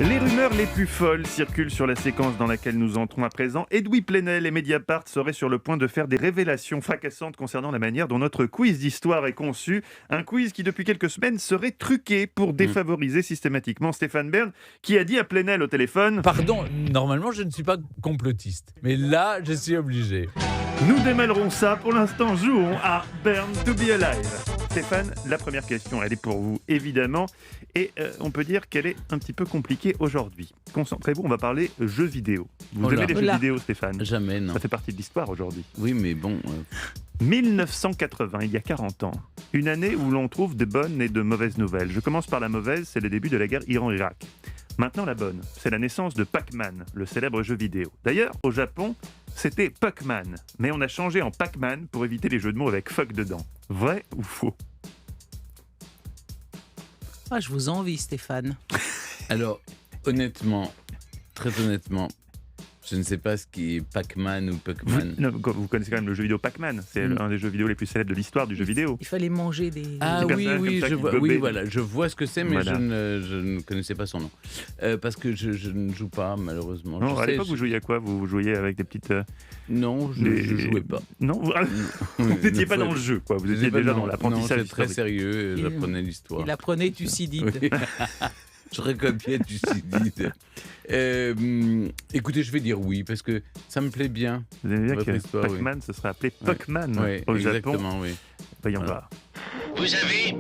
Les rumeurs les plus folles circulent sur la séquence dans laquelle nous entrons à présent. Edoui Plenel et Mediapart seraient sur le point de faire des révélations fracassantes concernant la manière dont notre quiz d'histoire est conçu. Un quiz qui, depuis quelques semaines, serait truqué pour défavoriser systématiquement Stéphane Bern, qui a dit à Plenel au téléphone « Pardon, normalement je ne suis pas complotiste, mais là je suis obligé. » Nous démêlerons ça. Pour l'instant, jouons à Burn to be Alive. Stéphane, la première question, elle est pour vous, évidemment. Et on peut dire qu'elle est un petit peu compliquée aujourd'hui. Concentrez-vous, on va parler jeux vidéo. Vous aimez les jeux vidéo, Stéphane ? Jamais, non. Ça fait partie de l'histoire aujourd'hui. Oui, mais bon... 1980, il y a 40 ans. Une année où l'on trouve de bonnes et de mauvaises nouvelles. Je commence par la mauvaise, c'est le début de la guerre Iran-Irak. Maintenant, la bonne, c'est la naissance de Pac-Man, le célèbre jeu vidéo. D'ailleurs, au Japon, c'était Puckman, mais on a changé en Pac-Man pour éviter les jeux de mots avec fuck dedans. Vrai ou faux ? Ah, je vous envie, Stéphane. Alors, honnêtement, très honnêtement, je ne sais pas ce qui est Pac-Man ou Puckman. Vous connaissez quand même le jeu vidéo Pac-Man, c'est un des jeux vidéo les plus célèbres de l'histoire du jeu vidéo. Il fallait manger des... Ah des oui, personnages comme ça je qui vois, gobaient. oui, voilà, je vois ce que c'est, mais Voilà. je ne connaissais pas son nom. Parce que je ne joue pas, malheureusement. Non, Je à sais, l'époque, vous jouiez à quoi ? Vous jouiez avec des petites... Non, je ne jouais pas. Non, vous n'étiez pas dans le jeu, quoi. Vous étiez déjà dans l'apprentissage. Non, c'est très historique. sérieux, j'apprenais l'histoire. Il apprenait Thucydide. Oui. Je recopiais Thucydide. Écoutez, je vais dire oui, parce que ça me plaît bien. Vous aimez bien Votre que histoire, Pac-Man se serait appelé Puckman Oui, au Japon. exactement, oui. Voyons Voilà. voir. Vous avez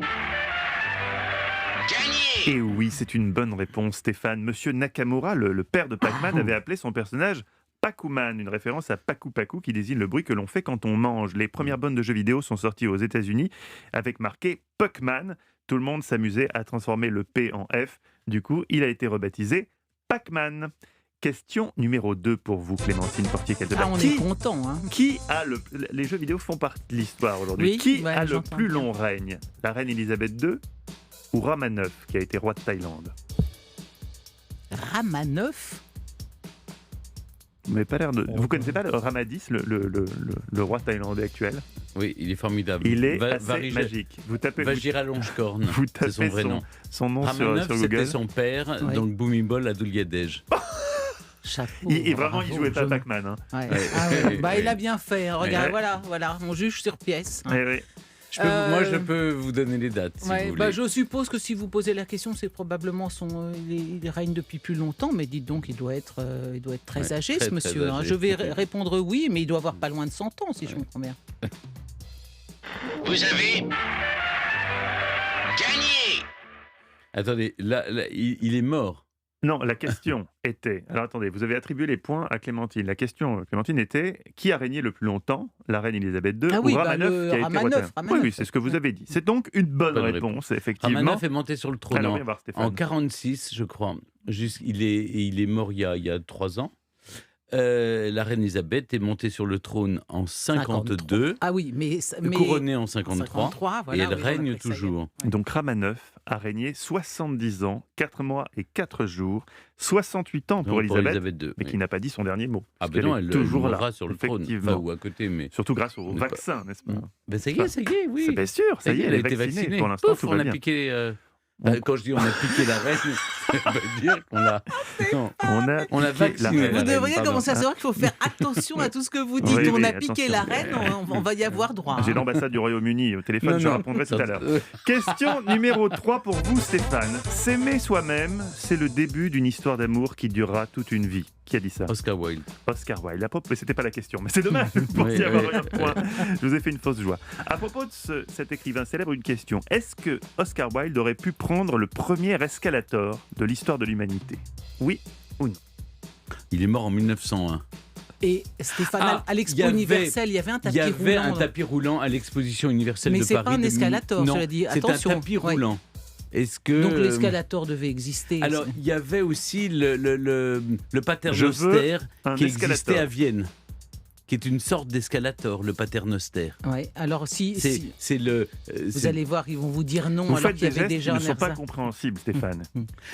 gagné. Et oui, c'est une bonne réponse, Stéphane. Monsieur Nakamura, le père de Pac-Man, avait appelé son personnage Pac-Man, une référence à Pacu Pacu qui désigne le bruit que l'on fait quand on mange. Les premières bonnes de jeux vidéo sont sorties aux États-Unis avec marqué Puckman. Tout le monde s'amusait à transformer le P en F. Du coup, il a été rebaptisé Pac-Man. Question numéro 2 pour vous, Clémentine Portier-Kelteberg. Ah, on est content, hein. Qui a les jeux vidéo font partie de l'histoire aujourd'hui. Oui, Qui ouais, a le j'entends plus bien. long règne ? La reine Elisabeth II ou Rama IX, qui a été roi de Thaïlande ? Rama 9 ? Mais pas l'air de... Vous connaissez pas le Rama X, le roi thaïlandais actuel ? Oui, il est formidable. Il est assez magique. Vous tapez, Vajira Longecorn, vous c'est tapez son vrai nom. son nom sur Ramanov, Google. c'était son père, Oui. donc Boumibol à Dulgadej. Chapeau. Et vraiment, il bravo, jouait pas je- Pac-Man. Hein. Ouais. Ouais. Ah ouais. Bah, il Ouais. a bien fait. hein. Regarde, Ouais. voilà, on juge sur pièce. hein. Eh oui. Moi, je peux vous donner les dates, si Ouais, vous bah, voulez. je suppose que si vous posez la question, c'est probablement il règne depuis plus longtemps, mais dites donc, il doit être très Ouais, âgé, très, ce très monsieur. hein. âgé. Je vais répondre oui, mais il doit avoir pas loin de 100 ans, si je comprends bien. Vous avez gagné. Attendez, là, il est mort. Non, la question était... Alors attendez, vous avez attribué les points à Clémentine. La question, Clémentine, était qui a régné le plus longtemps ? La reine Elisabeth II Ah oui, ou bah, Rama IX, qui a été Rama roi de IX, Thaïlande ? Rama Oui, IX. c'est ce que vous avez dit. C'est donc une bonne Bonne réponse, effectivement. Ramanov est monté sur le trône Alors, en, viens voir, Stéphane. en 46, je crois. Il est mort il y a 3 ans. La reine Elisabeth est montée sur le trône en 52, Ah oui, mais couronnée en 53, 53, voilà, et elle oui, règne après, ça y est. toujours. Donc Rama IX a régné 70 ans, 4 mois et 4 jours, 68 ans pour Donc, Elisabeth, II. mais oui. qui n'a pas dit son dernier mot. Ah parce ben qu'elle non, est elle toujours mourra là, sur le trône, effectivement. enfin, ou à côté, mais... Surtout grâce au n'est pas- vaccin, n'est-ce pas ? Ben ça y est, oui. C'est bien sûr, ça y est, elle a est été vaccinée. Pour l'instant, Pouf, tout on va a bien. piqué... quand je dis on a piqué la reine, ça veut dire qu'on l'a... Non, On a vacciné la la reine. Vous reine, devriez pardon. commencer à savoir qu'il faut faire attention à tout ce que vous dites. Oui, on oui, a piqué attention. la reine, on va y avoir droit. J'ai hein. l'ambassade du Royaume-Uni au téléphone, je répondrai tout à l'heure. Question numéro 3 pour vous, Stéphane. S'aimer soi-même, c'est le début d'une histoire d'amour qui durera toute une vie. Qui a dit ça ? Oscar Wilde. Oscar Wilde. À propos, mais c'était pas la question, mais c'est dommage, vous pensiez Oui, avoir oui. rien de point. Je vous ai fait une fausse joie. À propos de cet écrivain célèbre, une question. Est-ce que Oscar Wilde aurait pu prendre le premier escalator de l'histoire de l'humanité ? Oui ou non ? Il est mort en 1901. Et Stéphane, Ah, à l'Expo il y avait- universelle, il y avait un Il tapis y avait roulant. un tapis roulant à l'exposition universelle Mais de c'est Paris. pas un de escalator, non, cela dit. c'est Attention. un tapis Ouais. roulant. Est-ce que... Donc l'escalator devait exister. Alors, il y avait aussi le Je veux paternoster un qui existait escalator. à Vienne. qui est une sorte d'escalator, le paternoster. Ouais. Alors C'est le. vous allez voir, ils vont vous dire non Vous alors faites qu'il y des avait gestes qui déjà ne un sont pas ersatz. Mmh. compréhensibles, Stéphane.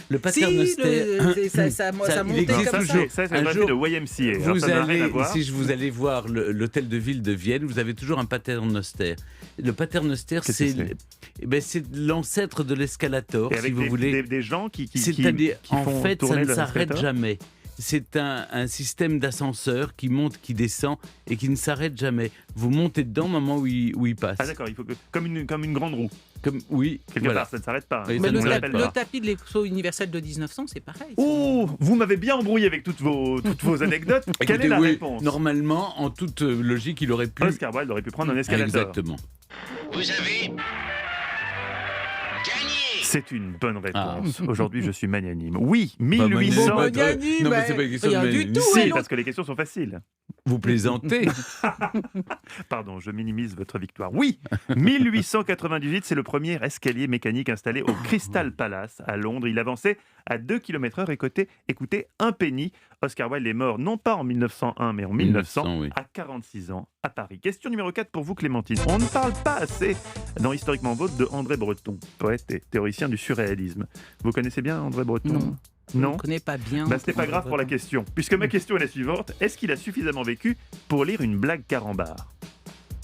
Le Si, paternoster. ça il montait existe comme ça. toujours. Ça, c'est Un le jour, de YMCA. Alors, Vous ça n'a rien à allez, voir. si vous allez voir l'hôtel de ville de Vienne, vous avez toujours un paternoster. Le paternoster, Qu'est-ce que c'est l'ancêtre de l'escalator, Et si avec vous voulez. des gens qui C'est-à-dire, en font fait, ça tourner ne le s'arrête escalator. jamais. C'est un système d'ascenseur qui monte, qui descend et qui ne s'arrête jamais. Vous montez dedans au moment où il passe. Ah d'accord, il faut que comme une grande roue. Oui, Quelque voilà. part, ça ne s'arrête pas. Oui, Mais ça ne le, s'arrête tapis, pas. le tapis de l'expo universel de 1900, c'est pareil. Oh, vous m'avez bien embrouillé avec toutes vos anecdotes. Quelle Écoutez, est la oui, réponse? Normalement, en toute logique, il aurait pu. Oscar Wilde aurait pu prendre un escalator. Exactement. Vous avez gagné. C'est une bonne réponse. Ah. Aujourd'hui, je suis magnanime. Oui, Bah, 1800. Magnanime, Magnanime, non, mais c'est pas une question rien de du magnanime. tout, Si, alors. parce que les questions sont faciles. Vous plaisantez. Pardon, je minimise votre victoire. Oui, 1898, c'est le premier escalier mécanique installé au Crystal Palace à Londres. Il avançait à 2 km/h et écoutez, un penny. Oscar Wilde est mort non pas en 1901, mais en 1900, 1900, oui. à 46 ans, à Paris. Question numéro 4 pour vous, Clémentine. On ne parle pas assez dans Historiquement Vôtre de André Breton, poète et théoricien du surréalisme. Vous connaissez bien André Breton? Non. Je Non ne connais pas bien. Bah, c'était pas grave pour la question, puisque ma question est la suivante. Est-ce qu'il a suffisamment vécu pour lire une blague carambar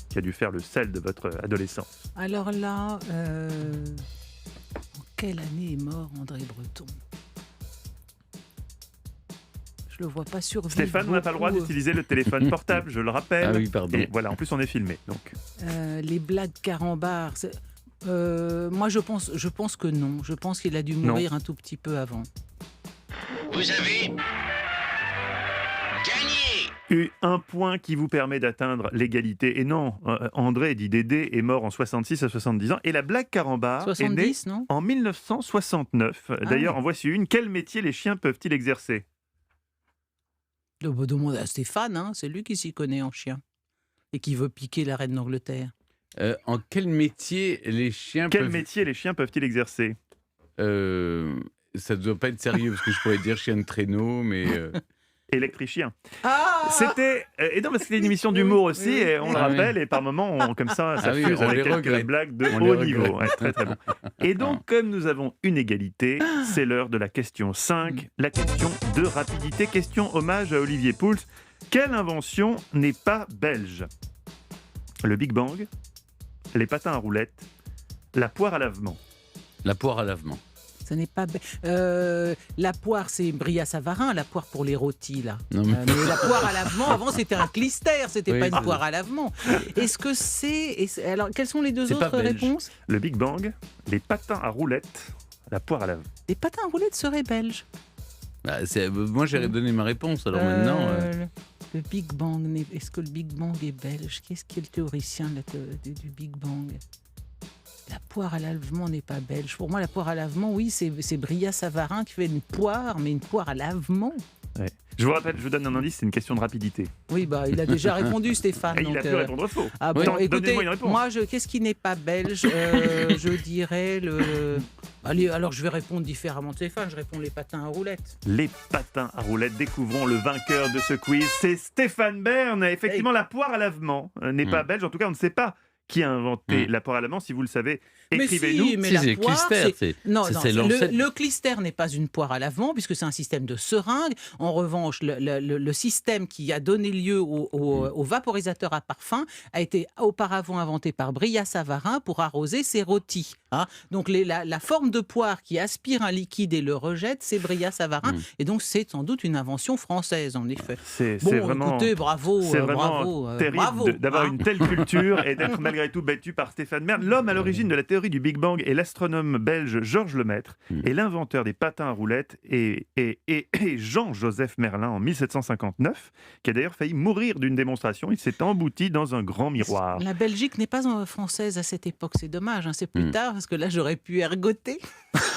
qui a dû faire le sel de votre adolescence? Alors là, en quelle année est mort André Breton? Je le vois pas survivre. Stéphane, on n'a pas le droit beaucoup. d'utiliser le téléphone portable, je le rappelle. Ah oui, pardon. Et voilà, en plus on est filmé. Donc. Les blagues carambars. Moi, je pense que non. Je pense qu'il a dû mourir un tout petit peu avant. Vous avez gagné. Un point qui vous permet d'atteindre l'égalité. Et non, André, dit Dédé, est mort en 66 à 70 ans. Et la blague carambar est née 70, non? en 1969. D'ailleurs, oui. en voici une. Quel métier les chiens peuvent-ils exercer? Demande à Stéphane, hein, c'est lui qui s'y connaît en chien. Et qui veut piquer la reine d'Angleterre. En quel métier les chiens Quel peuvent... métier les chiens peuvent-ils exercer? Ça ne doit pas être sérieux, parce que je pourrais dire chien de traîneau, mais... Électricien. Ah C'était et non parce que c'était une émission d'humour Oui, aussi oui. et on le Ah oui. rappelle et par moments comme ça oui, fuse on avec les quelques regrette. blagues de On les haut regrette. niveau. Ouais, très très bon. Et donc comme nous avons une égalité, c'est l'heure de la question 5, la question de rapidité, question hommage à Olivier Pouls. Quelle invention n'est pas belge? Le Big Bang, les patins à roulettes, la poire à lavement. La poire à lavement. Ce n'est pas... la poire, c'est Brillat-Savarin, la poire pour les rôtis, là. Non, mais... Mais la poire à lavement, avant, c'était un clister, c'était Oui, pas une c'est- poire à lavement. Est-ce que alors, quelles sont les deux C'est pas autres belge. réponses? Le Big Bang, les patins à roulettes, la poire à lavement. Les patins à roulettes seraient belges. Bah, moi, j'ai donné ma réponse, alors maintenant... Le Big Bang, est-ce que le Big Bang est belge? Qu'est-ce qui est le théoricien du Big Bang? La poire à lavement n'est pas belge. Pour moi, la poire à lavement, oui, c'est Brillat-Savarin qui fait une poire, mais une poire à lavement. Ouais. Je vous rappelle, je vous donne un indice, c'est une question de rapidité. Oui, bah, il a déjà répondu, Stéphane. Et il a donc, pu répondre faux. Ah bon, Donc, écoutez, donnez-moi une réponse. moi, qu'est-ce qui n'est pas belge? Je dirais le... Allez, alors je vais répondre différemment de Stéphane, je réponds les patins à roulettes. Les patins à roulettes, découvrons le vainqueur de ce quiz, c'est Stéphane Bern. Effectivement, la poire à lavement n'est pas belge, en tout cas on ne sait pas qui a inventé la poire à lavement. Si vous le savez, écrivez-nous. Mais Si, la c'est poire, clister, c'est... Non, c'est l'ancêtre. le clister n'est pas une poire à lavement puisque c'est un système de seringue. En revanche, le système qui a donné lieu au vaporisateur à parfum a été auparavant inventé par Brillat-Savarin pour arroser ses rôtis. Hein. Donc la forme de poire qui aspire un liquide et le rejette, c'est Brillat-Savarin. Et donc c'est sans doute une invention française, en effet. C'est Bon, vraiment, écoutez, bravo, c'est vraiment bravo, terrible bravo, d'avoir hein. une telle culture et d'être malgré tout battu par Stéphane Bern. L'homme à l'origine de la théorie du Big Bang est l'astronome belge Georges Lemaître et l'inventeur des patins à roulettes est Jean-Joseph Merlin en 1759, qui a d'ailleurs failli mourir d'une démonstration. Il s'est embouti dans un grand miroir. La Belgique n'est pas française à cette époque, c'est dommage, hein, c'est plus tard, parce que là j'aurais pu ergoter.